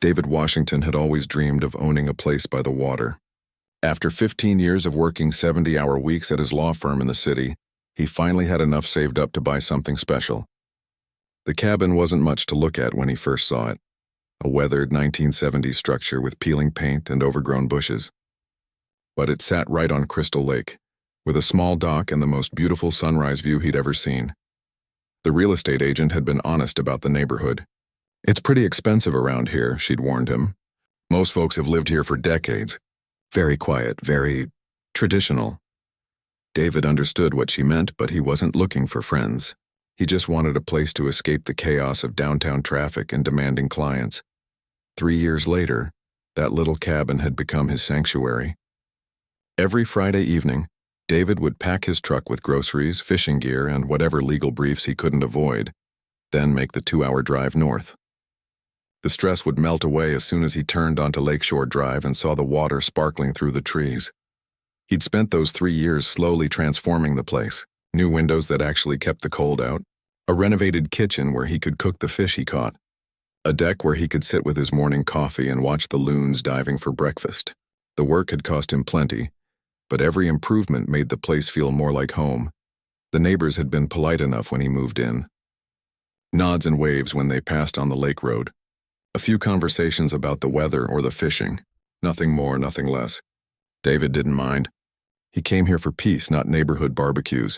David Washington had always dreamed of owning a place by the water. After 15 years of working 70-hour weeks at his law firm in the city, he finally had enough saved up to buy something special. The cabin wasn't much to look at when he first saw it, a weathered 1970s structure with peeling paint and overgrown bushes. But it sat right on Crystal Lake, with a small dock and the most beautiful sunrise view he'd ever seen. The real estate agent had been honest about the neighborhood. "It's pretty expensive around here," she'd warned him. "Most folks have lived here for decades. Very quiet, very traditional." David understood what she meant, but he wasn't looking for friends. He just wanted a place to escape the chaos of downtown traffic and demanding clients. 3 years later, that little cabin had become his sanctuary. Every Friday evening, David would pack his truck with groceries, fishing gear, and whatever legal briefs he couldn't avoid, then make the 2-hour drive north. The stress would melt away as soon as he turned onto Lakeshore Drive and saw the water sparkling through the trees. He'd spent those 3 years slowly transforming the place. New windows that actually kept the cold out, a renovated kitchen where he could cook the fish he caught, a deck where he could sit with his morning coffee and watch the loons diving for breakfast. The work had cost him plenty, but every improvement made the place feel more like home. The neighbors had been polite enough when he moved in. Nods and waves when they passed on the lake road. A few conversations about the weather or the fishing. Nothing more, nothing less. David didn't mind. He came here for peace, not neighborhood barbecues.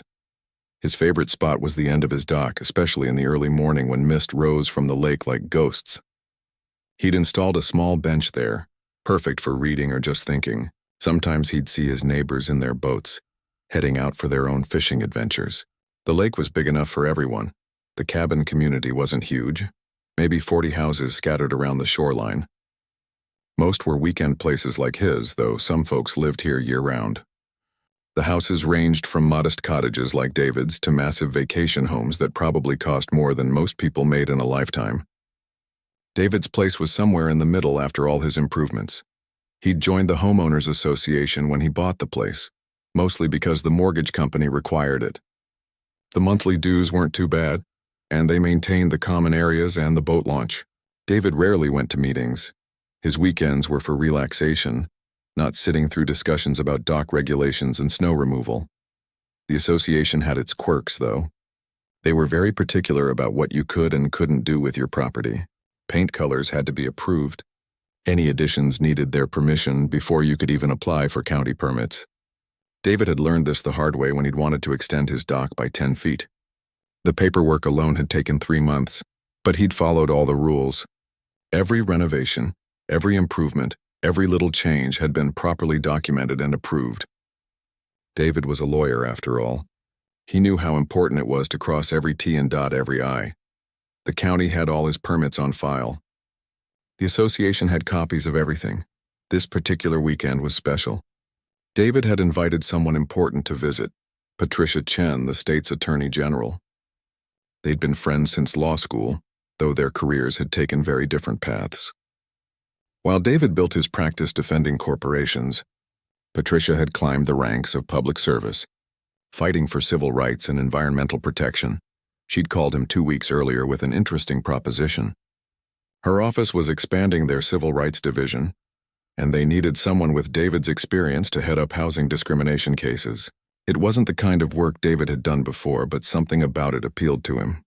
His favorite spot was the end of his dock, especially in the early morning when mist rose from the lake like ghosts. He'd installed a small bench there, perfect for reading or just thinking. Sometimes he'd see his neighbors in their boats, heading out for their own fishing adventures. The lake was big enough for everyone. The cabin community wasn't huge, maybe 40 houses scattered around the shoreline. Most were weekend places like his, though some folks lived here year-round. The houses ranged from modest cottages like David's to massive vacation homes that probably cost more than most people made in a lifetime. David's place was somewhere in the middle after all his improvements. He'd joined the homeowners association when he bought the place, mostly because the mortgage company required it. The monthly dues weren't too bad, and they maintained the common areas and the boat launch. David rarely went to meetings. His weekends were for relaxation, not sitting through discussions about dock regulations and snow removal. The association had its quirks, though. They were very particular about what you could and couldn't do with your property. Paint colors had to be approved. Any additions needed their permission before you could even apply for county permits. David had learned this the hard way when he'd wanted to extend his dock by 10 feet. The paperwork alone had taken 3 months, but he'd followed all the rules. Every renovation, every improvement, every little change had been properly documented and approved. David was a lawyer, after all. He knew how important it was to cross every T and dot every I. The county had all his permits on file. The association had copies of everything. This particular weekend was special. David had invited someone important to visit, Patricia Chen, the state's attorney general. They'd been friends since law school, though their careers had taken very different paths. While David built his practice defending corporations, Patricia had climbed the ranks of public service, fighting for civil rights and environmental protection. She'd called him 2 weeks earlier with an interesting proposition. Her office was expanding their civil rights division, and they needed someone with David's experience to head up housing discrimination cases. It wasn't the kind of work David had done before, but something about it appealed to him.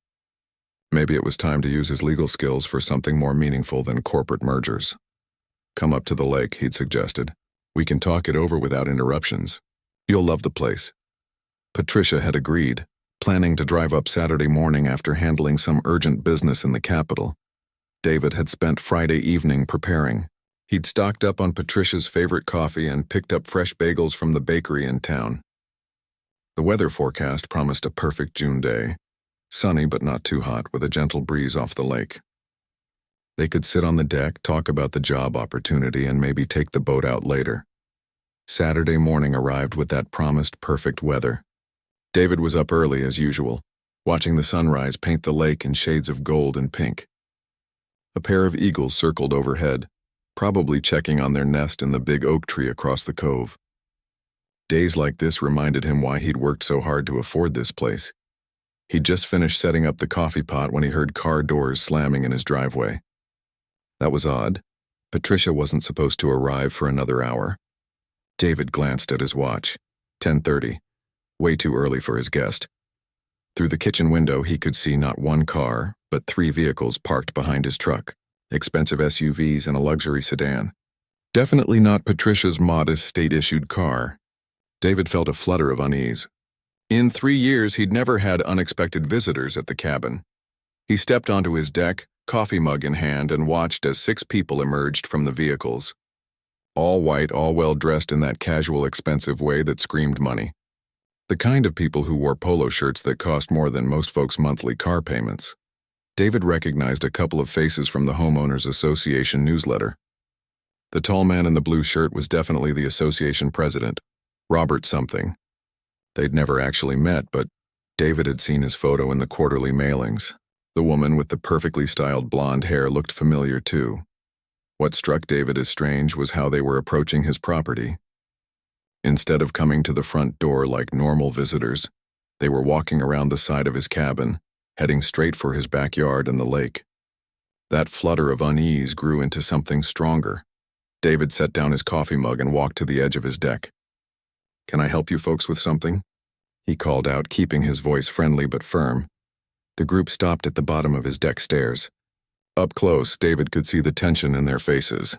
Maybe it was time to use his legal skills for something more meaningful than corporate mergers. "Come up to the lake," he'd suggested. "We can talk it over without interruptions. You'll love the place." Patricia had agreed, planning to drive up Saturday morning after handling some urgent business in the capital. David had spent Friday evening preparing. He'd stocked up on Patricia's favorite coffee and picked up fresh bagels from the bakery in town. The weather forecast promised a perfect June day, sunny but not too hot, with a gentle breeze off the lake. They could sit on the deck, talk about the job opportunity, and maybe take the boat out later. Saturday morning arrived with that promised perfect weather. David was up early as usual, watching the sunrise paint the lake in shades of gold and pink. A pair of eagles circled overhead, probably checking on their nest in the big oak tree across the cove. Days like this reminded him why he'd worked so hard to afford this place. He'd just finished setting up the coffee pot when he heard car doors slamming in his driveway. That was odd. Patricia wasn't supposed to arrive for another hour. David glanced at his watch. 10:30. Way too early for his guest. Through the kitchen window, he could see not one car, but 3 vehicles parked behind his truck. Expensive SUVs and a luxury sedan. Definitely not Patricia's modest state-issued car. David felt a flutter of unease. In 3 years, he'd never had unexpected visitors at the cabin. He stepped onto his deck, coffee mug in hand, and watched as 6 people emerged from the vehicles. All white, all well-dressed in that casual, expensive way that screamed money. The kind of people who wore polo shirts that cost more than most folks' monthly car payments. David recognized a couple of faces from the Homeowners Association newsletter. The tall man in the blue shirt was definitely the association president, Robert something. They'd never actually met, but David had seen his photo in the quarterly mailings. The woman with the perfectly styled blonde hair looked familiar too. What struck David as strange was how they were approaching his property. Instead of coming to the front door like normal visitors, they were walking around the side of his cabin, heading straight for his backyard and the lake. That flutter of unease grew into something stronger. David set down his coffee mug and walked to the edge of his deck. "Can I help you folks with something?" he called out, keeping his voice friendly but firm. The group stopped at the bottom of his deck stairs. Up close, David could see the tension in their faces.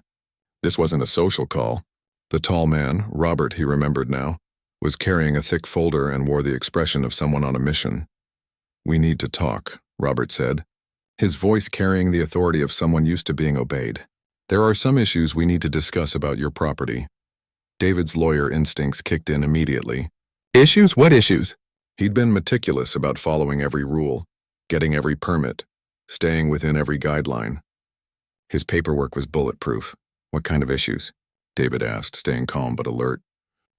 This wasn't a social call. The tall man, Robert he remembered now, was carrying a thick folder and wore the expression of someone on a mission. "We need to talk," Robert said, his voice carrying the authority of someone used to being obeyed. "There are some issues we need to discuss about your property." David's lawyer instincts kicked in immediately. "Issues? What issues?" He'd been meticulous about following every rule, getting every permit, staying within every guideline. His paperwork was bulletproof. "What kind of issues?" David asked, staying calm but alert.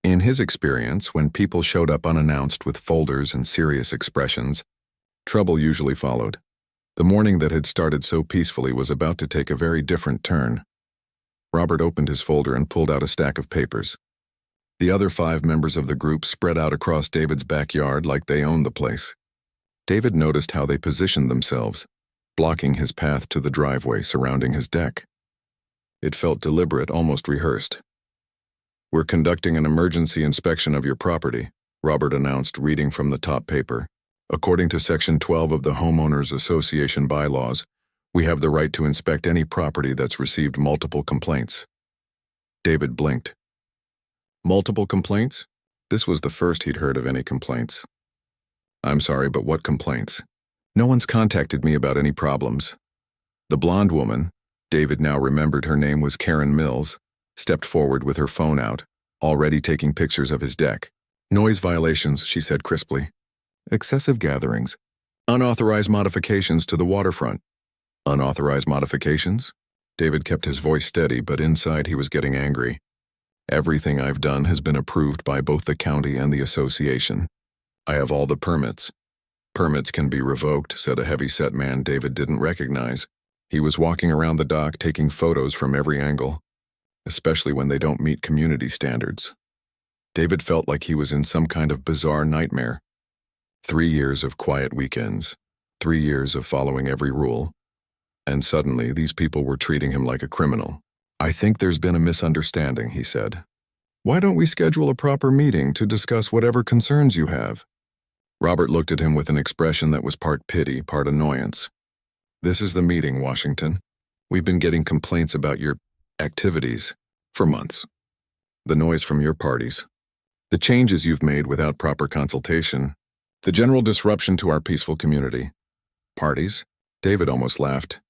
In his experience, when people showed up unannounced with folders and serious expressions, trouble usually followed. The morning that had started so peacefully was about to take a very different turn. Robert opened his folder and pulled out a stack of papers. The other 5 members of the group spread out across David's backyard like they owned the place. David noticed how they positioned themselves, blocking his path to the driveway surrounding his deck. It felt deliberate, almost rehearsed. "We're conducting an emergency inspection of your property," Robert announced, reading from the top paper. "According to Section 12 of the Homeowners Association bylaws, we have the right to inspect any property that's received multiple complaints." David blinked. Multiple complaints? This was the first he'd heard of any complaints. "I'm sorry, but what complaints?" "No one's contacted me about any problems." The blonde woman, David now remembered her name was Karen Mills, stepped forward with her phone out, already taking pictures of his deck. "Noise violations," she said crisply. "Excessive gatherings. Unauthorized modifications to the waterfront." "Unauthorized modifications?" David kept his voice steady, but inside he was getting angry. "Everything I've done has been approved by both the county and the association. I have all the permits." "Permits can be revoked," said a heavy-set man David didn't recognize. He was walking around the dock taking photos from every angle, especially when they don't meet community standards. David felt like he was in some kind of bizarre nightmare. 3 years of quiet weekends, 3 years of following every rule, and suddenly these people were treating him like a criminal. "I think there's been a misunderstanding," he said. "Why don't we schedule a proper meeting to discuss whatever concerns you have?" Robert looked at him with an expression that was part pity, part annoyance. "This is the meeting, Washington. We've been getting complaints about your activities for months. The noise from your parties, the changes you've made without proper consultation, the general disruption to our peaceful community." "Parties?" David almost laughed.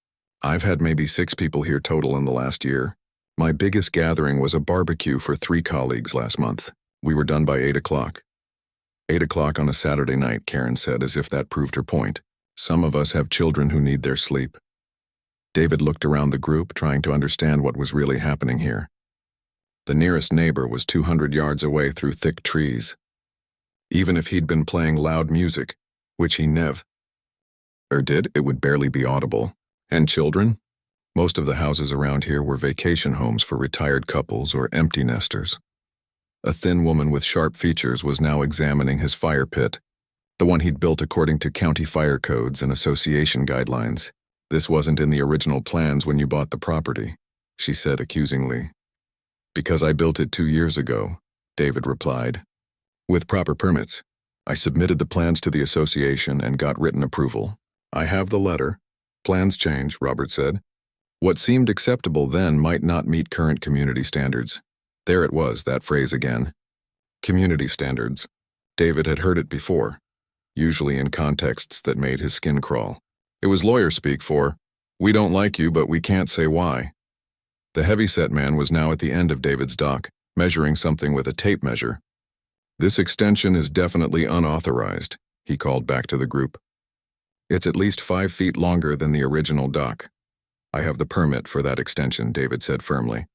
"I've had maybe 6 people here total in the last year. My biggest gathering was a barbecue for 3 colleagues last month. We were done by 8 o'clock. 8 o'clock on a Saturday night," Karen said, as if that proved her point. "Some of us have children who need their sleep." David looked around the group, trying to understand what was really happening here. The nearest neighbor was 200 yards away through thick trees. Even if he'd been playing loud music, which he never did, it would barely be audible. And children? Most of the houses around here were vacation homes for retired couples or empty nesters. A thin woman with sharp features was now examining his fire pit, the one he'd built according to county fire codes and association guidelines. This wasn't in the original plans when you bought the property, she said accusingly. Because I built it 2 years ago, David replied. With proper permits. I submitted the plans to the association and got written approval. I have the letter. Plans change, Robert said. What seemed acceptable then might not meet current community standards. There it was, that phrase again. Community standards. David had heard it before, usually in contexts that made his skin crawl. It was lawyer speak for, we don't like you, but we can't say why. The heavy-set man was now at the end of David's dock, measuring something with a tape measure. This extension is definitely unauthorized, he called back to the group. It's at least 5 feet longer than the original dock. I have the permit for that extension, David said firmly.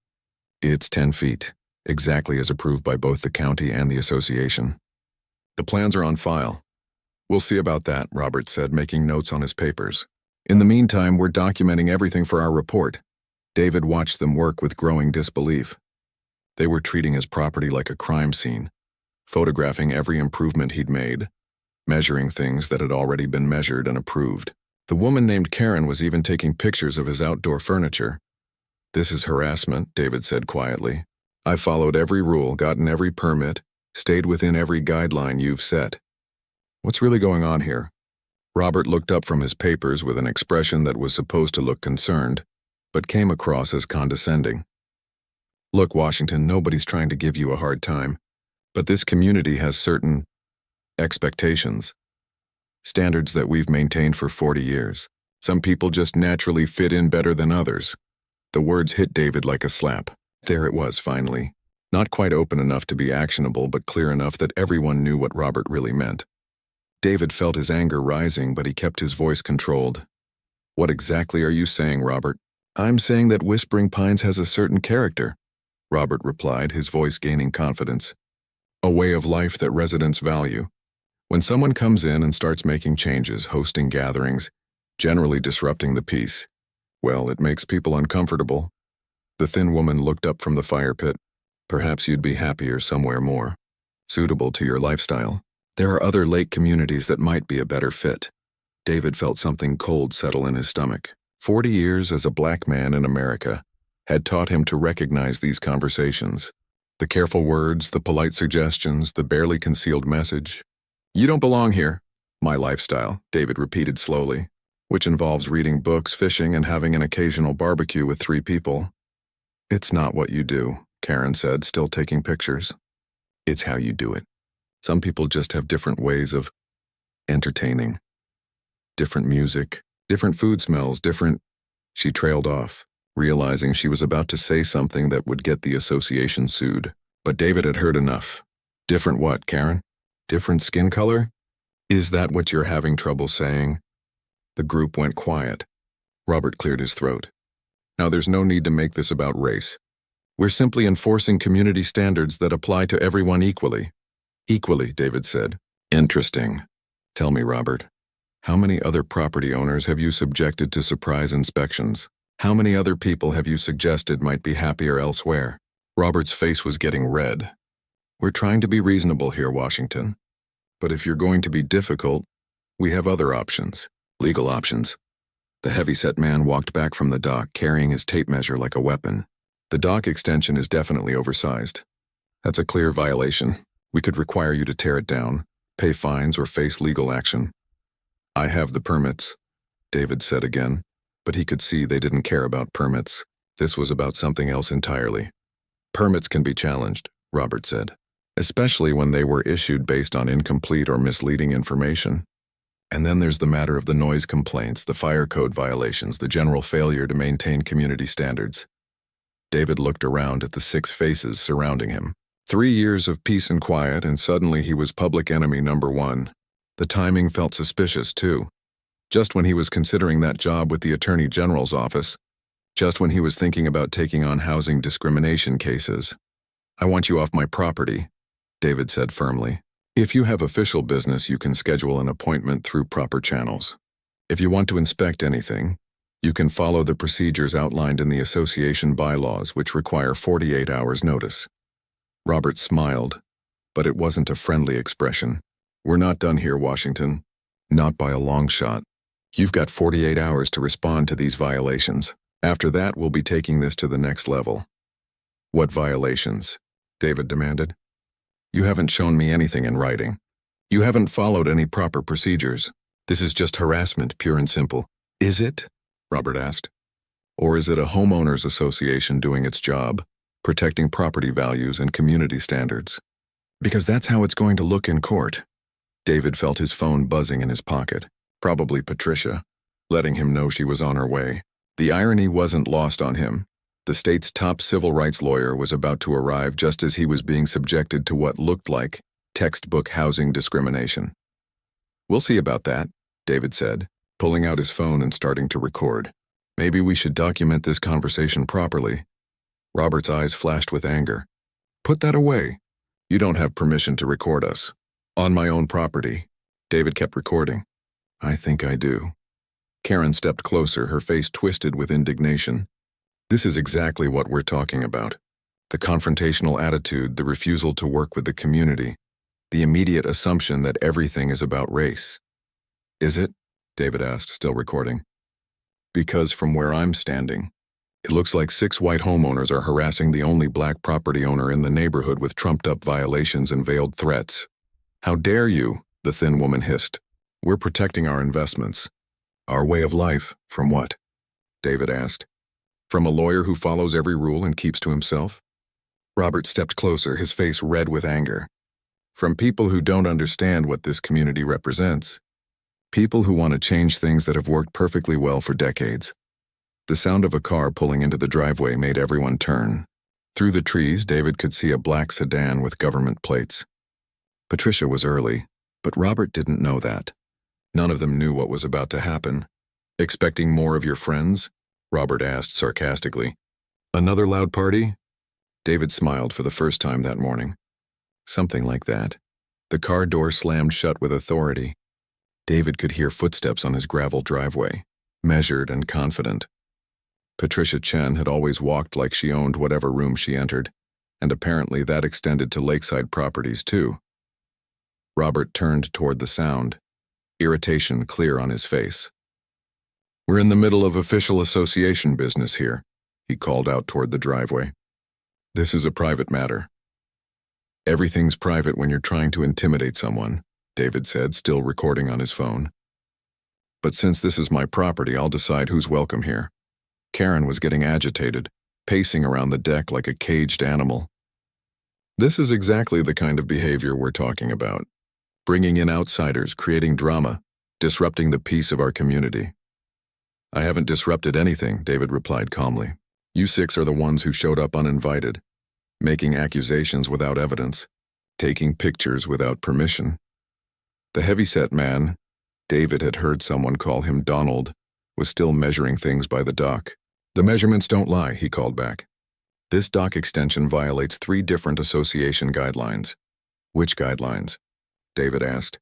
It's 10 feet, exactly as approved by both the county and the association. The plans are on file. We'll see about that, Robert said, making notes on his papers. In the meantime, we're documenting everything for our report. David watched them work with growing disbelief. They were treating his property like a crime scene, photographing every improvement he'd made, measuring things that had already been measured and approved. The woman named Karen was even taking pictures of his outdoor furniture. This is harassment, David said quietly. I followed every rule, gotten every permit, stayed within every guideline you've set. What's really going on here? Robert looked up from his papers with an expression that was supposed to look concerned, but came across as condescending. Look, Washington, nobody's trying to give you a hard time, but this community has certain expectations, standards that we've maintained for 40 years. Some people just naturally fit in better than others. The words hit David like a slap. There it was, finally. Not quite open enough to be actionable, but clear enough that everyone knew what Robert really meant. David felt his anger rising, but he kept his voice controlled. What exactly are you saying, Robert? I'm saying that Whispering Pines has a certain character, Robert replied, his voice gaining confidence. A way of life that residents value. When someone comes in and starts making changes, hosting gatherings, generally disrupting the peace, well, it makes people uncomfortable. The thin woman looked up from the fire pit. Perhaps you'd be happier somewhere more suitable to your lifestyle. There are other lake communities that might be a better fit. David felt something cold settle in his stomach. 40 years as a black man in America had taught him to recognize these conversations. The careful words, the polite suggestions, the barely concealed message. You don't belong here. My lifestyle, David repeated slowly, which involves reading books, fishing, and having an occasional barbecue with 3 people. It's not what you do, Karen said, still taking pictures. It's how you do it. Some people just have different ways of entertaining. Different music, different food smells, different... She trailed off, realizing she was about to say something that would get the association sued. But David had heard enough. Different what, Karen? Different skin color? Is that what you're having trouble saying? The group went quiet. Robert cleared his throat. Now there's no need to make this about race. We're simply enforcing community standards that apply to everyone equally. Equally, David said. Interesting. Tell me, Robert, how many other property owners have you subjected to surprise inspections? How many other people have you suggested might be happier elsewhere? Robert's face was getting red. We're trying to be reasonable here, Washington. But if you're going to be difficult, we have other options, legal options. The heavy-set man walked back from the dock, carrying his tape measure like a weapon. The dock extension is definitely oversized. That's a clear violation. We could require you to tear it down, pay fines, or face legal action. I have the permits, David said again, but he could see they didn't care about permits. This was about something else entirely. Permits can be challenged, Robert said, especially when they were issued based on incomplete or misleading information. And then there's the matter of the noise complaints, the fire code violations, the general failure to maintain community standards. David looked around at the 6 faces surrounding him. 3 years of peace and quiet, and suddenly he was public enemy number 1. The timing felt suspicious, too. Just when he was considering that job with the Attorney General's office. Just when he was thinking about taking on housing discrimination cases. I want you off my property, David said firmly. If you have official business, you can schedule an appointment through proper channels. If you want to inspect anything, you can follow the procedures outlined in the association bylaws, which require 48 hours notice. Robert smiled, but it wasn't a friendly expression. We're not done here, Washington. Not by a long shot. You've got 48 hours to respond to these violations. After that, we'll be taking this to the next level." "What violations?" David demanded. "You haven't shown me anything in writing. You haven't followed any proper procedures. This is just harassment, pure and simple." "Is it?" Robert asked. "Or is it a homeowners association doing its job, protecting property values and community standards? Because that's how it's going to look in court." David felt his phone buzzing in his pocket. Probably Patricia, letting him know she was on her way. The irony wasn't lost on him. The state's top civil rights lawyer was about to arrive just as he was being subjected to what looked like textbook housing discrimination. "We'll see about that," David said, pulling out his phone and starting to record. "Maybe we should document this conversation properly." Robert's eyes flashed with anger. "Put that away. You don't have permission to record us. On my own property." David kept recording. "I think I do." Karen stepped closer, her face twisted with indignation. "This is exactly what we're talking about. The confrontational attitude, the refusal to work with the community, the immediate assumption that everything is about race." "Is it?" David asked, still recording. "Because from where I'm standing, it looks like 6 white homeowners are harassing the only black property owner in the neighborhood with trumped-up violations and veiled threats." "How dare you?" the thin woman hissed. "We're protecting our investments. Our way of life, from what?" David asked. "From a lawyer who follows every rule and keeps to himself?" Robert stepped closer, his face red with anger. "From people who don't understand what this community represents. People who want to change things that have worked perfectly well for decades." The sound of a car pulling into the driveway made everyone turn. Through the trees, David could see a black sedan with government plates. Patricia was early, but Robert didn't know that. None of them knew what was about to happen. "Expecting more of your friends?" Robert asked sarcastically. "Another loud party?" David smiled for the first time that morning. Something like that. The car door slammed shut with authority. David could hear footsteps on his gravel driveway, measured and confident. Patricia Chen had always walked like she owned whatever room she entered, and apparently that extended to lakeside properties too. Robert turned toward the sound, irritation clear on his face. "We're in the middle of official association business here," he called out toward the driveway. "This is a private matter." "Everything's private when you're trying to intimidate someone," David said, still recording on his phone. "But since this is my property, I'll decide who's welcome here." Karen was getting agitated, pacing around the deck like a caged animal. "This is exactly the kind of behavior we're talking about. Bringing in outsiders, creating drama, disrupting the peace of our community." "I haven't disrupted anything," David replied calmly. "You 6 are the ones who showed up uninvited, making accusations without evidence, taking pictures without permission." The heavyset man, David had heard someone call him Donald, was still measuring things by the dock. "The measurements don't lie," he called back. "This dock extension violates 3 different association guidelines." "Which guidelines?" David asked.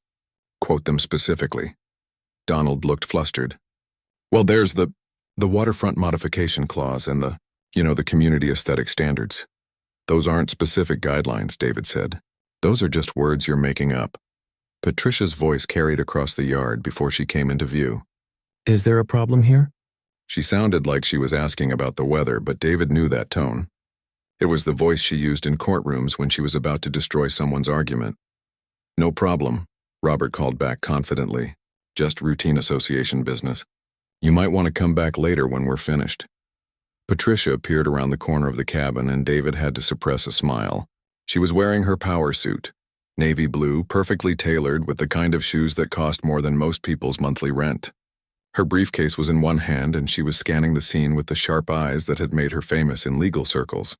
"Quote them specifically." Donald looked flustered. "Well, there's the waterfront modification clause and the community aesthetic standards. Those aren't specific guidelines," David said. "Those are just words you're making up." Patricia's voice carried across the yard before she came into view. "Is there a problem here?" She sounded like she was asking about the weather, but David knew that tone. It was the voice she used in courtrooms when she was about to destroy someone's argument. "No problem," Robert called back confidently. "Just routine association business. You might want to come back later when we're finished." Patricia appeared around the corner of the cabin and David had to suppress a smile. She was wearing her power suit, navy blue, perfectly tailored with the kind of shoes that cost more than most people's monthly rent. Her briefcase was in one hand and she was scanning the scene with the sharp eyes that had made her famous in legal circles.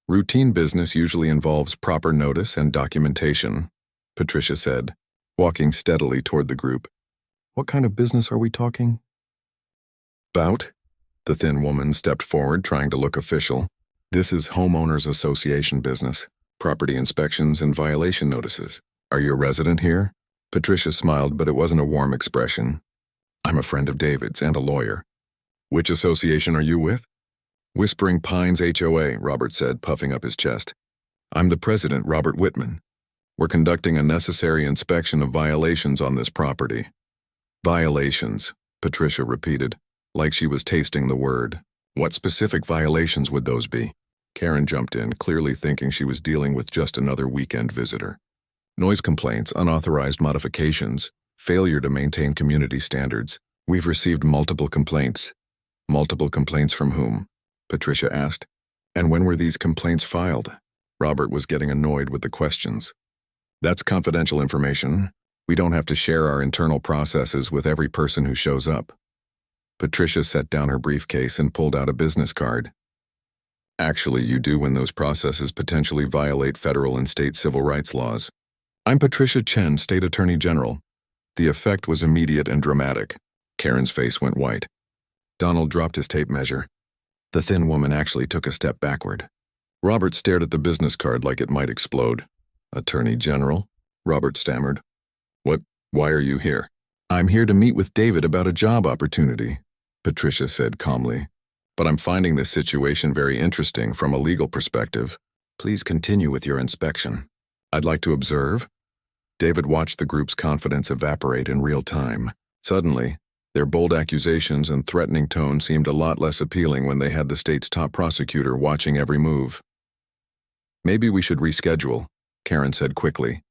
"Routine business usually involves proper notice and documentation," Patricia said, walking steadily toward the group. "What kind of business are we talking about?" The thin woman stepped forward, trying to look official. "This is homeowners association business, property inspections and violation notices. Are you a resident here?" Patricia smiled, but it wasn't a warm expression. "I'm a friend of David's and a lawyer." "Which association are you with?" "Whispering Pines HOA, Robert said, puffing up his chest. "I'm the president, Robert Whitman. We're conducting a necessary inspection of violations on this property." Violations, Patricia repeated, like she was tasting the word. What specific violations would those be? Karen jumped in, clearly thinking she was dealing with just another weekend visitor. Noise complaints, unauthorized modifications, failure to maintain community standards. We've received multiple complaints. Multiple complaints from whom? Patricia asked. And when were these complaints filed? Robert was getting annoyed with the questions. That's confidential information. We don't have to share our internal processes with every person who shows up. Patricia set down her briefcase and pulled out a business card. Actually, you do when those processes potentially violate federal and state civil rights laws. I'm Patricia Chen, State Attorney General. The effect was immediate and dramatic. Karen's face went white. Donald dropped his tape measure. The thin woman actually took a step backward. Robert stared at the business card like it might explode. Attorney General? Robert stammered. Why are you here? I'm here to meet with David about a job opportunity, Patricia said calmly. But I'm finding this situation very interesting from a legal perspective. Please continue with your inspection. I'd like to observe. David watched the group's confidence evaporate in real time. Suddenly, their bold accusations and threatening tone seemed a lot less appealing when they had the state's top prosecutor watching every move. Maybe we should reschedule, Karen said quickly.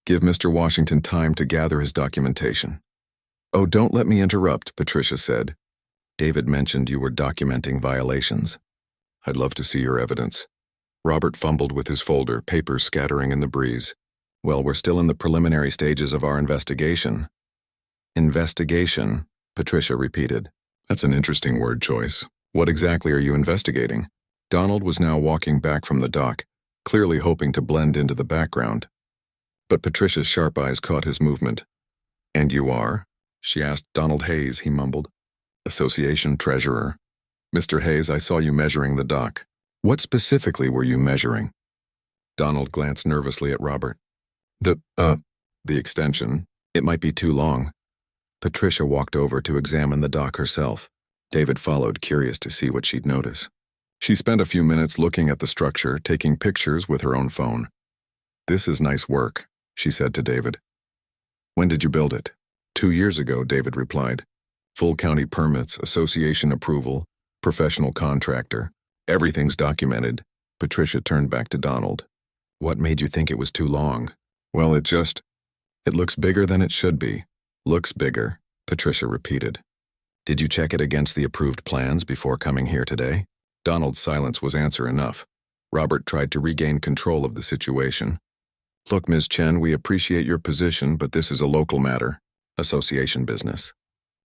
Give Mr. Washington time to gather his documentation. Oh, don't let me interrupt, Patricia said. David mentioned you were documenting violations. I'd love to see your evidence. Robert fumbled with his folder, papers scattering in the breeze. Well, we're still in the preliminary stages of our investigation. Investigation, Patricia repeated. That's an interesting word choice. What exactly are you investigating? Donald was now walking back from the dock, clearly hoping to blend into the background. But Patricia's sharp eyes caught his movement. And you are? She asked. Donald Hayes, he mumbled. Association treasurer. Mr. Hayes, I saw you measuring the dock. What specifically were you measuring? Donald glanced nervously at Robert. The extension. It might be too long. Patricia walked over to examine the dock herself. David followed, curious to see what she'd notice. She spent a few minutes looking at the structure, taking pictures with her own phone. This is nice work, she said to David. When did you build it? 2 years ago, David replied. Full county permits, association approval, professional contractor. Everything's documented. Patricia turned back to Donald. What made you think it was too long? Well, it looks bigger than it should be. Looks bigger, Patricia repeated. Did you check it against the approved plans before coming here today? Donald's silence was answer enough. Robert tried to regain control of the situation. Look, Ms. Chen, we appreciate your position, but this is a local matter. Association business.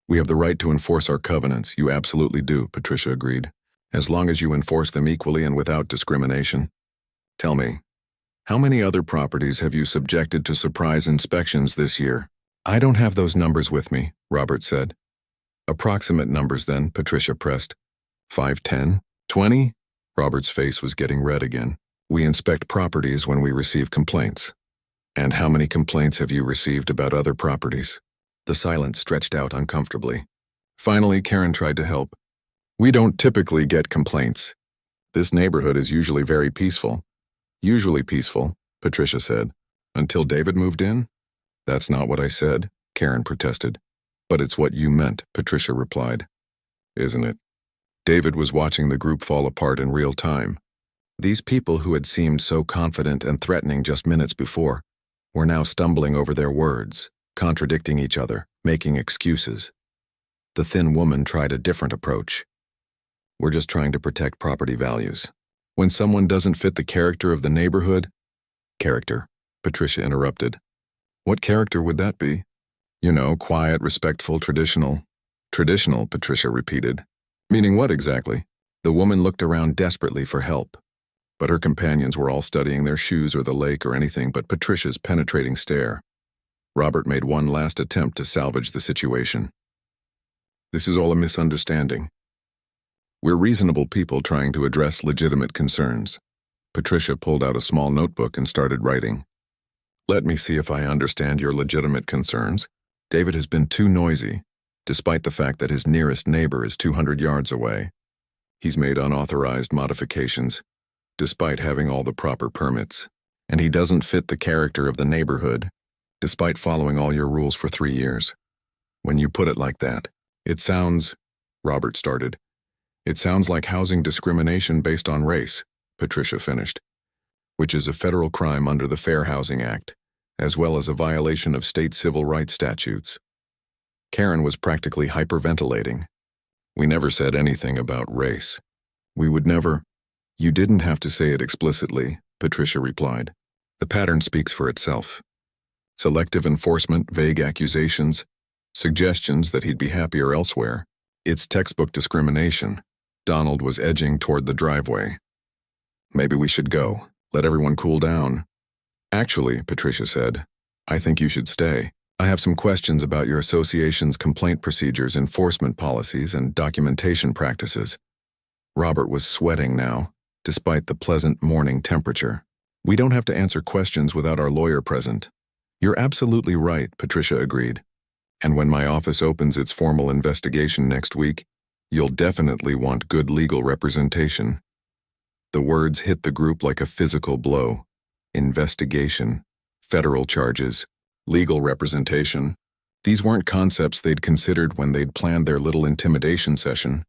We have the right to enforce our covenants. You absolutely do, Patricia agreed. As long as you enforce them equally and without discrimination. Tell me, how many other properties have you subjected to surprise inspections this year? I don't have those numbers with me, Robert said. Approximate numbers then, Patricia pressed. 5, 10, 20? Robert's face was getting red again. We inspect properties when we receive complaints. And how many complaints have you received about other properties? The silence stretched out uncomfortably. Finally, Karen tried to help. We don't typically get complaints. This neighborhood is usually very peaceful. Usually peaceful, Patricia said. Until David moved in? That's not what I said, Karen protested. But it's what you meant, Patricia replied. Isn't it? David was watching the group fall apart in real time. These people who had seemed so confident and threatening just minutes before were now stumbling over their words, contradicting each other, making excuses. The thin woman tried a different approach. We're just trying to protect property values. When someone doesn't fit the character of the neighborhood... Character, Patricia interrupted. What character would that be? You know, quiet, respectful, traditional. Traditional, Patricia repeated. Meaning what exactly? The woman looked around desperately for help. But her companions were all studying their shoes or the lake or anything but Patricia's penetrating stare. Robert made one last attempt to salvage the situation. This is all a misunderstanding. We're reasonable people trying to address legitimate concerns. Patricia pulled out a small notebook and started writing. Let me see if I understand your legitimate concerns. David has been too noisy, despite the fact that his nearest neighbor is 200 yards away. He's made unauthorized modifications, despite having all the proper permits. And he doesn't fit the character of the neighborhood, despite following all your rules for 3 years. When you put it like that, it sounds, Robert started. It sounds like housing discrimination based on race, Patricia finished, which is a federal crime under the Fair Housing Act, as well as a violation of state civil rights statutes. Karen was practically hyperventilating. We never said anything about race. We would never. You didn't have to say it explicitly, Patricia replied. The pattern speaks for itself. Selective enforcement, vague accusations, suggestions that he'd be happier elsewhere. It's textbook discrimination. Donald was edging toward the driveway. Maybe we should go. Let everyone cool down. Actually, Patricia said, I think you should stay. I have some questions about your association's complaint procedures, enforcement policies, and documentation practices. Robert was sweating now, despite the pleasant morning temperature. We don't have to answer questions without our lawyer present. You're absolutely right, Patricia agreed. And when my office opens its formal investigation next week, you'll definitely want good legal representation. The words hit the group like a physical blow. Investigation, federal charges, legal representation. These weren't concepts they'd considered when they'd planned their little intimidation session.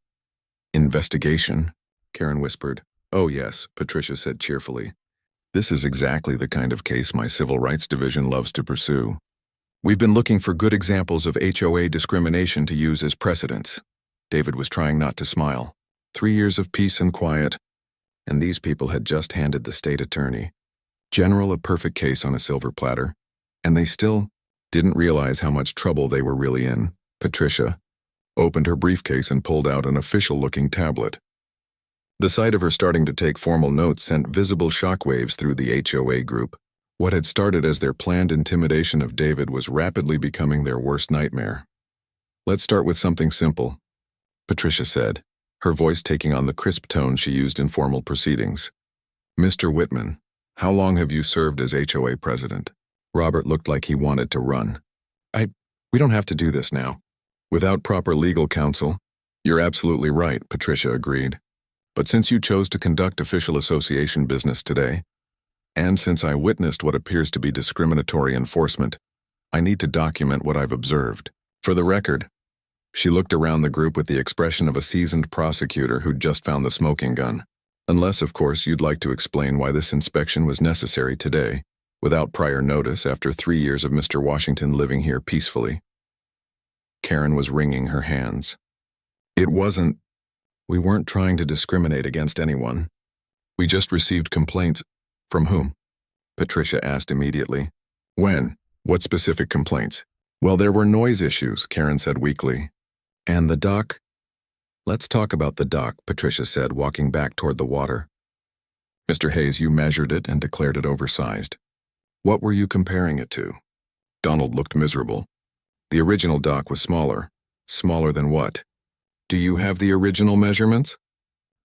Investigation, Karen whispered. Oh yes, Patricia said cheerfully. This is exactly the kind of case my Civil Rights Division loves to pursue. We've been looking for good examples of HOA discrimination to use as precedents. David was trying not to smile. 3 years of peace and quiet, and these people had just handed the state attorney general a perfect case on a silver platter, and they still didn't realize how much trouble they were really in. Patricia opened her briefcase and pulled out an official-looking tablet. The sight of her starting to take formal notes sent visible shockwaves through the HOA group. What had started as their planned intimidation of David was rapidly becoming their worst nightmare. Let's start with something simple, Patricia said, her voice taking on the crisp tone she used in formal proceedings. Mr. Whitman, how long have you served as HOA president? Robert looked like he wanted to run. We don't have to do this now. Without proper legal counsel? You're absolutely right, Patricia agreed. But since you chose to conduct official association business today, and since I witnessed what appears to be discriminatory enforcement, I need to document what I've observed. For the record, she looked around the group with the expression of a seasoned prosecutor who'd just found the smoking gun. Unless, of course, you'd like to explain why this inspection was necessary today, without prior notice after 3 years of Mr. Washington living here peacefully. Karen was wringing her hands. We weren't trying to discriminate against anyone. We just received complaints. From whom? Patricia asked immediately. When? What specific complaints? Well, there were noise issues, Karen said weakly. And the dock? Let's talk about the dock, Patricia said, walking back toward the water. Mr. Hayes, you measured it and declared it oversized. What were you comparing it to? Donald looked miserable. The original dock was smaller. Smaller than what? Do you have the original measurements?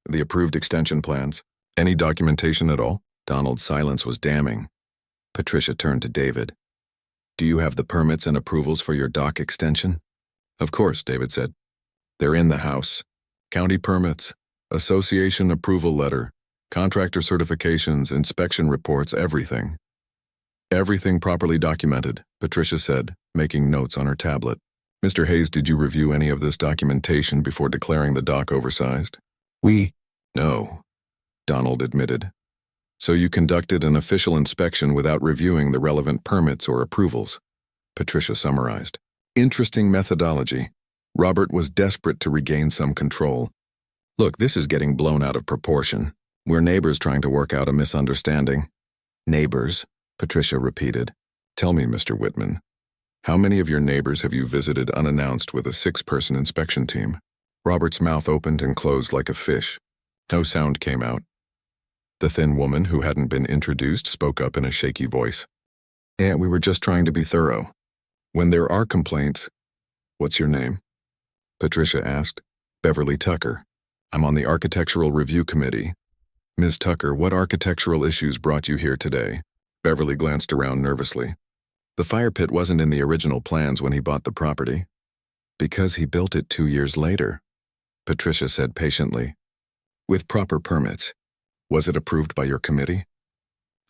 The approved extension plans? Any documentation at all? Donald's silence was damning. Patricia turned to David. Do you have the permits and approvals for your dock extension? Of course, David said. They're in the house. County permits, association approval letter, contractor certifications, inspection reports, everything. Everything properly documented, Patricia said, making notes on her tablet. Mr. Hayes, did you review any of this documentation before declaring the dock oversized? No, Donald admitted. So you conducted an official inspection without reviewing the relevant permits or approvals, Patricia summarized. Interesting methodology. Robert was desperate to regain some control. Look, this is getting blown out of proportion. We're neighbors trying to work out a misunderstanding. Neighbors, Patricia repeated. Tell me, Mr. Whitman, how many of your neighbors have you visited unannounced with a 6-person inspection team? Robert's mouth opened and closed like a fish. No sound came out. The thin woman who hadn't been introduced spoke up in a shaky voice. Yeah, we were just trying to be thorough. When there are complaints, what's your name? Patricia asked. Beverly Tucker. I'm on the Architectural Review Committee. Ms. Tucker, what architectural issues brought you here today? Beverly glanced around nervously. The fire pit wasn't in the original plans when he bought the property. Because he built it 2 years later, Patricia said patiently. With proper permits. Was it approved by your committee?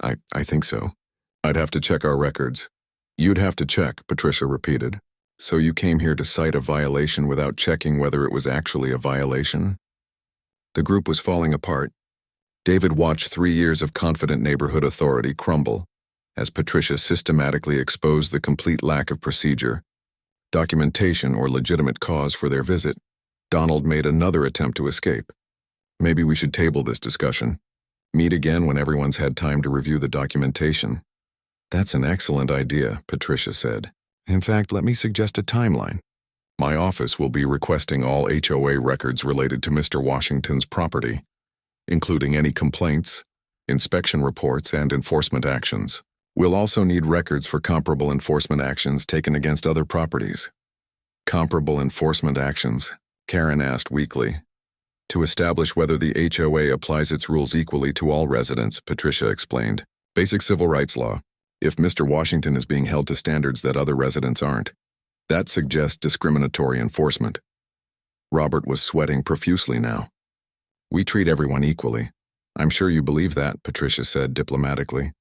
I think so. I'd have to check our records. You'd have to check, Patricia repeated. So you came here to cite a violation without checking whether it was actually a violation? The group was falling apart. David watched 3 years of confident neighborhood authority crumble as Patricia systematically exposed the complete lack of procedure, documentation, or legitimate cause for their visit. Donald made another attempt to escape. Maybe we should table this discussion. Meet again when everyone's had time to review the documentation. That's an excellent idea, Patricia said. In fact, let me suggest a timeline. My office will be requesting all HOA records related to Mr. Washington's property, including any complaints, inspection reports, and enforcement actions. We'll also need records for comparable enforcement actions taken against other properties. Comparable enforcement actions? Karen asked weakly. To establish whether the HOA applies its rules equally to all residents, Patricia explained. Basic civil rights law. If Mr. Washington is being held to standards that other residents aren't, that suggests discriminatory enforcement. Robert was sweating profusely now. We treat everyone equally. I'm sure you believe that, Patricia said diplomatically.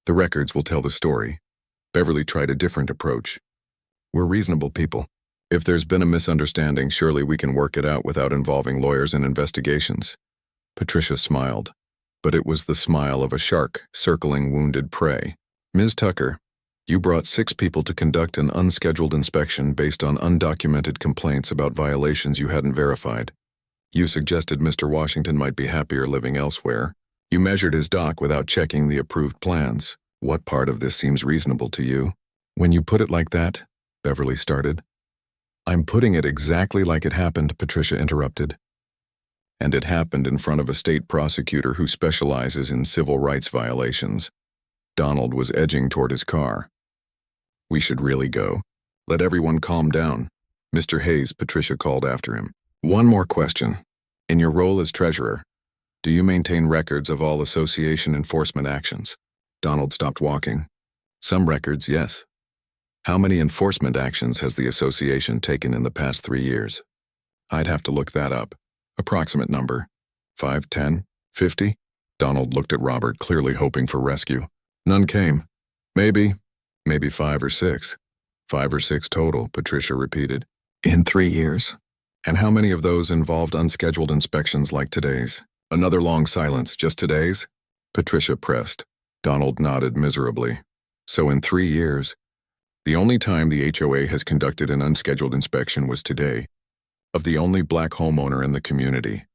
The records will tell the story. Beverly tried a different approach. We're reasonable people. If there's been a misunderstanding, surely we can work it out without involving lawyers and investigations. Patricia smiled, but it was the smile of a shark circling wounded prey. Ms. Tucker, you brought 6 people to conduct an unscheduled inspection based on undocumented complaints about violations you hadn't verified. You suggested Mr. Washington might be happier living elsewhere. You measured his dock without checking the approved plans. What part of this seems reasonable to you? When you put it like that, Beverly started. I'm putting it exactly like it happened, Patricia interrupted. And it happened in front of a state prosecutor who specializes in civil rights violations. Donald was edging toward his car. We should really go. Let everyone calm down. Mr. Hayes, Patricia called after him. One more question. In your role as treasurer, do you maintain records of all association enforcement actions? Donald stopped walking. Some records, yes. How many enforcement actions has the association taken in the past 3 years? I'd have to look that up. Approximate number. 5, 10, 50? Donald looked at Robert, clearly hoping for rescue. None came. Maybe 5 or 6. 5 or 6 total, Patricia repeated. In 3 years. And how many of those involved unscheduled inspections like today's? Another long silence. Just today's? Patricia pressed. Donald nodded miserably. So in 3 years, the only time the HOA has conducted an unscheduled inspection was today, of the only black homeowner in the community.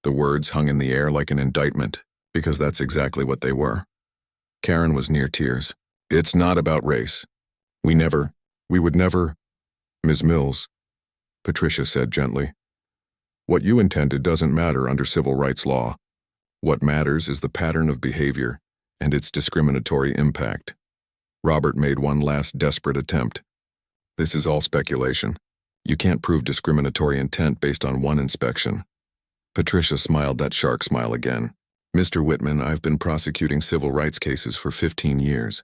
The words hung in the air like an indictment, because that's exactly what they were. Karen was near tears. It's not about race. We would never. Ms. Mills, Patricia said gently. What you intended doesn't matter under civil rights law. What matters is the pattern of behavior and its discriminatory impact. Robert made one last desperate attempt. This is all speculation. You can't prove discriminatory intent based on one inspection. Patricia smiled that shark smile again. Mr. Whitman, I've been prosecuting civil rights cases for 15 years.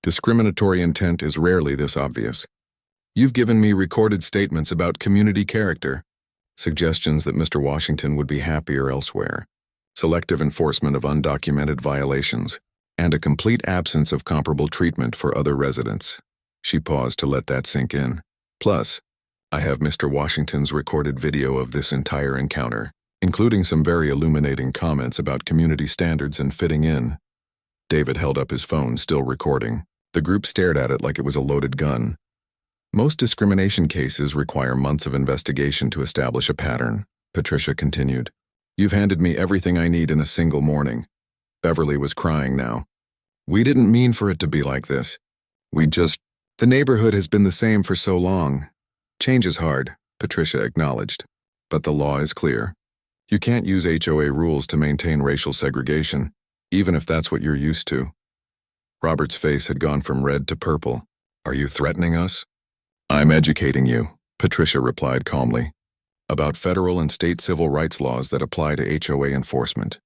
Discriminatory intent is rarely this obvious. You've given me recorded statements about community character, suggestions that Mr. Washington would be happier elsewhere, selective enforcement of undocumented violations, and a complete absence of comparable treatment for other residents. She paused to let that sink in. Plus, I have Mr. Washington's recorded video of this entire encounter, including some very illuminating comments about community standards and fitting in. David held up his phone, still recording. The group stared at it like it was a loaded gun. Most discrimination cases require months of investigation to establish a pattern, Patricia continued. You've handed me everything I need in a single morning. Beverly was crying now. We didn't mean for it to be like this. The neighborhood has been the same for so long. Change is hard, Patricia acknowledged. But the law is clear. You can't use HOA rules to maintain racial segregation, even if that's what you're used to. Robert's face had gone from red to purple. Are you threatening us? I'm educating you, Patricia replied calmly, about federal and state civil rights laws that apply to HOA enforcement,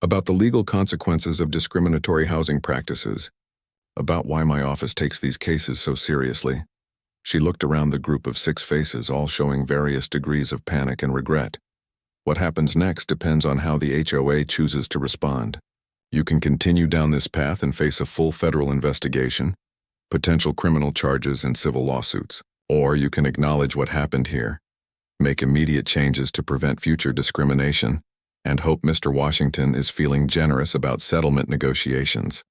about the legal consequences of discriminatory housing practices, about why my office takes these cases so seriously. She looked around the group of 6 faces, all showing various degrees of panic and regret. What happens next depends on how the HOA chooses to respond. You can continue down this path and face a full federal investigation, potential criminal charges, and civil lawsuits. Or you can acknowledge what happened here, make immediate changes to prevent future discrimination, and hope Mr. Washington is feeling generous about settlement negotiations.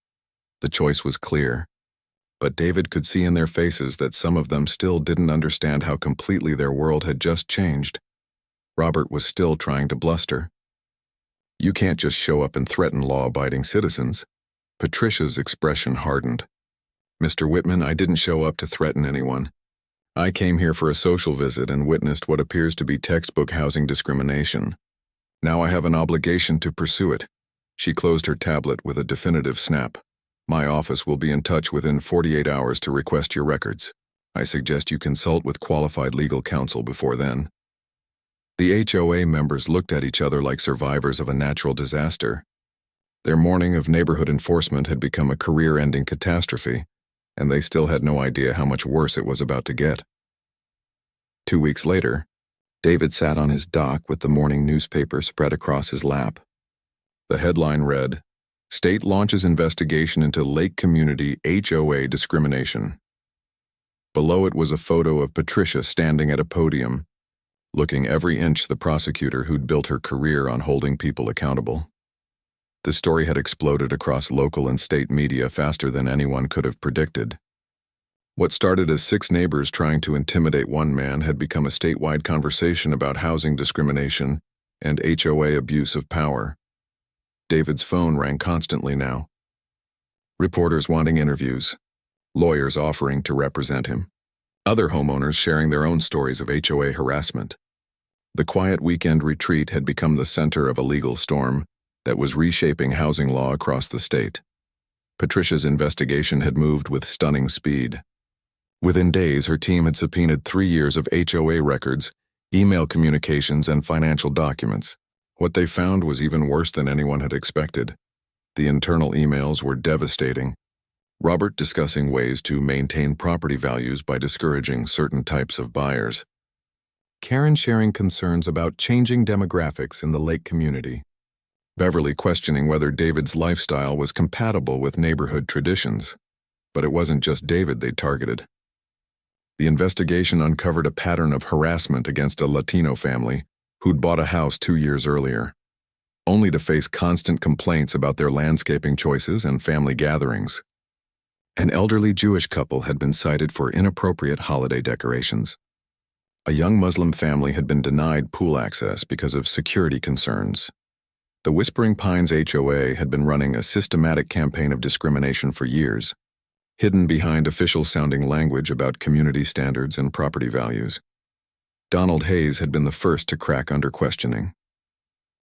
The choice was clear, but David could see in their faces that some of them still didn't understand how completely their world had just changed. Robert was still trying to bluster. "You can't just show up and threaten law-abiding citizens." Patricia's expression hardened. "Mr. Whitman, I didn't show up to threaten anyone. I came here for a social visit and witnessed what appears to be textbook housing discrimination. Now I have an obligation to pursue it." She closed her tablet with a definitive snap. "My office will be in touch within 48 hours to request your records. I suggest you consult with qualified legal counsel before then." The HOA members looked at each other like survivors of a natural disaster. Their morning of neighborhood enforcement had become a career-ending catastrophe, and they still had no idea how much worse it was about to get. 2 weeks later, David sat on his dock with the morning newspaper spread across his lap. The headline read, "State launches investigation into Lake Community HOA discrimination." Below it was a photo of Patricia standing at a podium, looking every inch the prosecutor who'd built her career on holding people accountable. The story had exploded across local and state media faster than anyone could have predicted. What started as 6 neighbors trying to intimidate one man had become a statewide conversation about housing discrimination and HOA abuse of power. David's phone rang constantly now. Reporters wanting interviews, lawyers offering to represent him, other homeowners sharing their own stories of HOA harassment. The quiet weekend retreat had become the center of a legal storm that was reshaping housing law across the state. Patricia's investigation had moved with stunning speed. Within days, her team had subpoenaed 3 years of HOA records, email communications, and financial documents. What they found was even worse than anyone had expected. The internal emails were devastating. Robert discussing ways to maintain property values by discouraging certain types of buyers. Karen sharing concerns about changing demographics in the Lake community. Beverly questioning whether David's lifestyle was compatible with neighborhood traditions. But it wasn't just David they'd targeted. The investigation uncovered a pattern of harassment against a Latino family who'd bought a house 2 years earlier, only to face constant complaints about their landscaping choices and family gatherings. An elderly Jewish couple had been cited for inappropriate holiday decorations. A young Muslim family had been denied pool access because of security concerns. The Whispering Pines HOA had been running a systematic campaign of discrimination for years, hidden behind official-sounding language about community standards and property values. Donald Hayes had been the first to crack under questioning.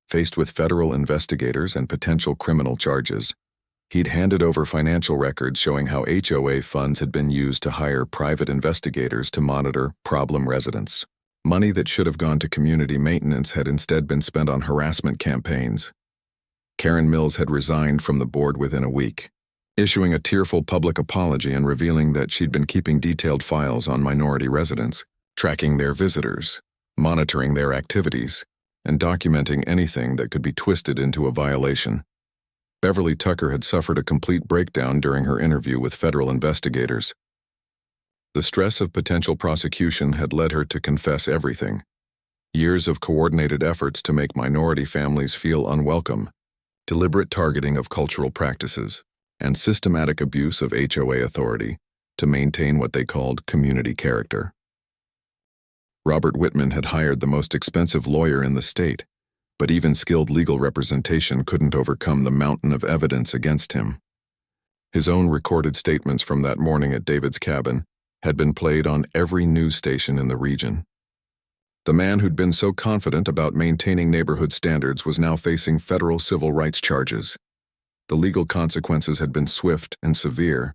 Faced with federal investigators and potential criminal charges, he'd handed over financial records showing how HOA funds had been used to hire private investigators to monitor problem residents. Money that should have gone to community maintenance had instead been spent on harassment campaigns. Karen Mills had resigned from the board within a week, issuing a tearful public apology and revealing that she'd been keeping detailed files on minority residents, tracking their visitors, monitoring their activities, and documenting anything that could be twisted into a violation. Beverly Tucker had suffered a complete breakdown during her interview with federal investigators. The stress of potential prosecution had led her to confess everything. Years of coordinated efforts to make minority families feel unwelcome, deliberate targeting of cultural practices, and systematic abuse of HOA authority to maintain what they called community character. Robert Whitman had hired the most expensive lawyer in the state, but even skilled legal representation couldn't overcome the mountain of evidence against him. His own recorded statements from that morning at David's cabin had been played on every news station in the region. The man who'd been so confident about maintaining neighborhood standards was now facing federal civil rights charges. The legal consequences had been swift and severe.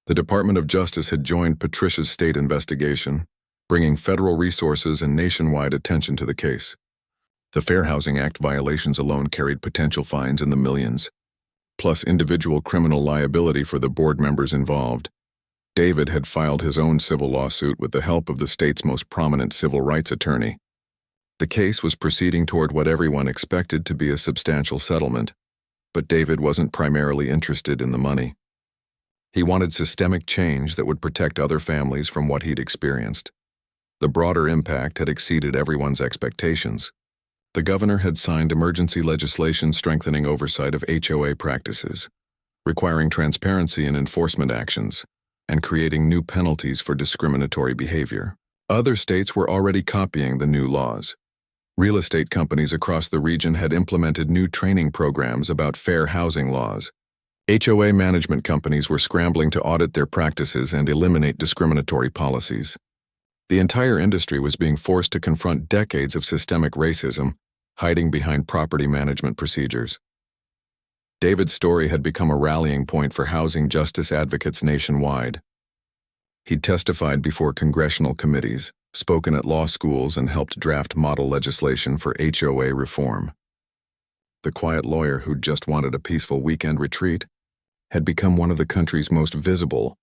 The Department of Justice had joined Patricia's state investigation, bringing federal resources and nationwide attention to the case. The Fair Housing Act violations alone carried potential fines in the millions, plus individual criminal liability for the board members involved. David had filed his own civil lawsuit with the help of the state's most prominent civil rights attorney. The case was proceeding toward what everyone expected to be a substantial settlement, but David wasn't primarily interested in the money. He wanted systemic change that would protect other families from what he'd experienced. The broader impact had exceeded everyone's expectations. The governor had signed emergency legislation strengthening oversight of HOA practices, requiring transparency in enforcement actions, and creating new penalties for discriminatory behavior. Other states were already copying the new laws. Real estate companies across the region had implemented new training programs about fair housing laws. HOA management companies were scrambling to audit their practices and eliminate discriminatory policies. The entire industry was being forced to confront decades of systemic racism, hiding behind property management procedures. David's story had become a rallying point for housing justice advocates nationwide. He'd testified before congressional committees, spoken at law schools, and helped draft model legislation for HOA reform. The quiet lawyer who'd just wanted a peaceful weekend retreat had become one of the country's most visible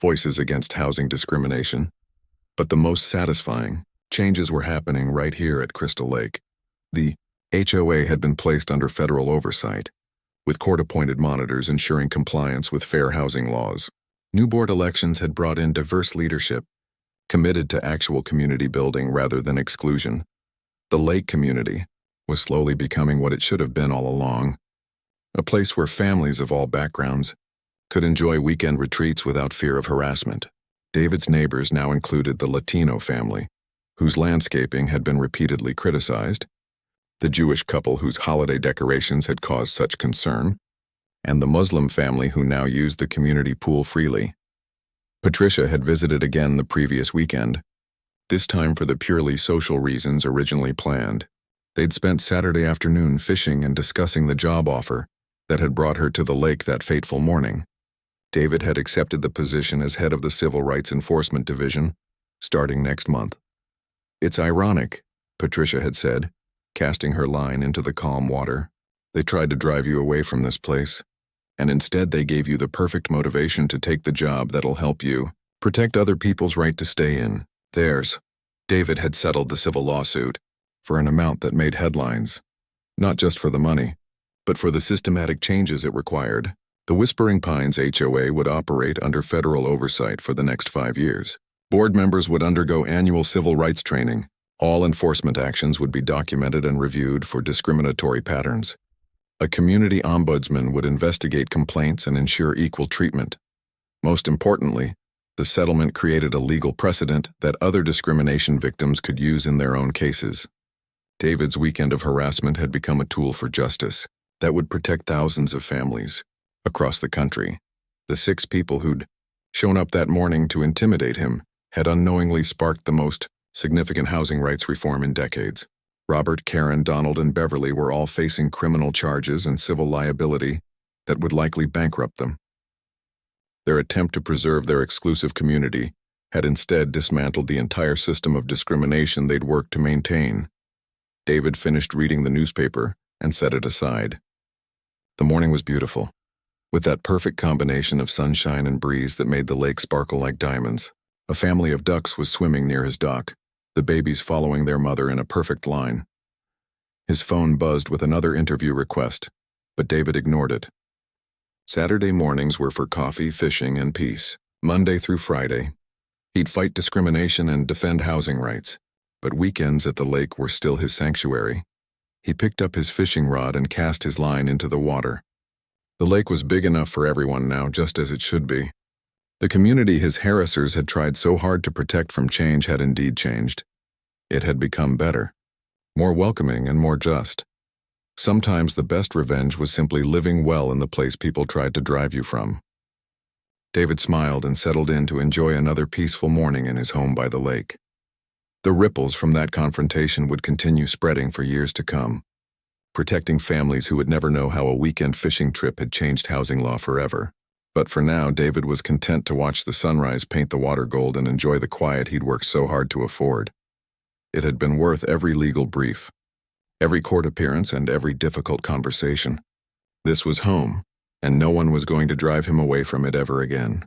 voices against housing discrimination. But the most satisfying changes were happening right here at Crystal Lake. The HOA had been placed under federal oversight, with court-appointed monitors ensuring compliance with fair housing laws. New board elections had brought in diverse leadership, committed to actual community building rather than exclusion. The lake community was slowly becoming what it should have been all along, a place where families of all backgrounds could enjoy weekend retreats without fear of harassment. David's neighbors now included the Latino family, whose landscaping had been repeatedly criticized, the Jewish couple whose holiday decorations had caused such concern, and the Muslim family who now used the community pool freely. Patricia had visited again the previous weekend, this time for the purely social reasons originally planned. They'd spent Saturday afternoon fishing and discussing the job offer that had brought her to the lake that fateful morning. David had accepted the position as head of the Civil Rights Enforcement Division, starting next month. "It's ironic," Patricia had said, casting her line into the calm water. "They tried to drive you away from this place, and instead they gave you the perfect motivation to take the job that'll help you protect other people's right to stay in theirs." David had settled the civil lawsuit for an amount that made headlines, not just for the money, but for the systematic changes it required. The Whispering Pines HOA would operate under federal oversight for the next 5 years. Board members would undergo annual civil rights training. All enforcement actions would be documented and reviewed for discriminatory patterns. A community ombudsman would investigate complaints and ensure equal treatment. Most importantly, the settlement created a legal precedent that other discrimination victims could use in their own cases. David's weekend of harassment had become a tool for justice that would protect thousands of families across the country. The 6 people who'd shown up that morning to intimidate him had unknowingly sparked the most significant housing rights reform in decades. Robert, Karen, Donald, and Beverly were all facing criminal charges and civil liability that would likely bankrupt them. Their attempt to preserve their exclusive community had instead dismantled the entire system of discrimination they'd worked to maintain. David finished reading the newspaper and set it aside. The morning was beautiful, with that perfect combination of sunshine and breeze that made the lake sparkle like diamonds. A family of ducks was swimming near his dock, the babies following their mother in a perfect line. His phone buzzed with another interview request, but David ignored it. Saturday mornings were for coffee, fishing, and peace. Monday through Friday, he'd fight discrimination and defend housing rights, but weekends at the lake were still his sanctuary. He picked up his fishing rod and cast his line into the water. The lake was big enough for everyone now, just as it should be. The community his harassers had tried so hard to protect from change had indeed changed. It had become better, more welcoming and more just. Sometimes the best revenge was simply living well in the place people tried to drive you from. David smiled and settled in to enjoy another peaceful morning in his home by the lake. The ripples from that confrontation would continue spreading for years to come, protecting families who would never know how a weekend fishing trip had changed housing law forever. But for now, David was content to watch the sunrise paint the water gold and enjoy the quiet he'd worked so hard to afford. It had been worth every legal brief, every court appearance, and every difficult conversation. This was home, and no one was going to drive him away from it ever again.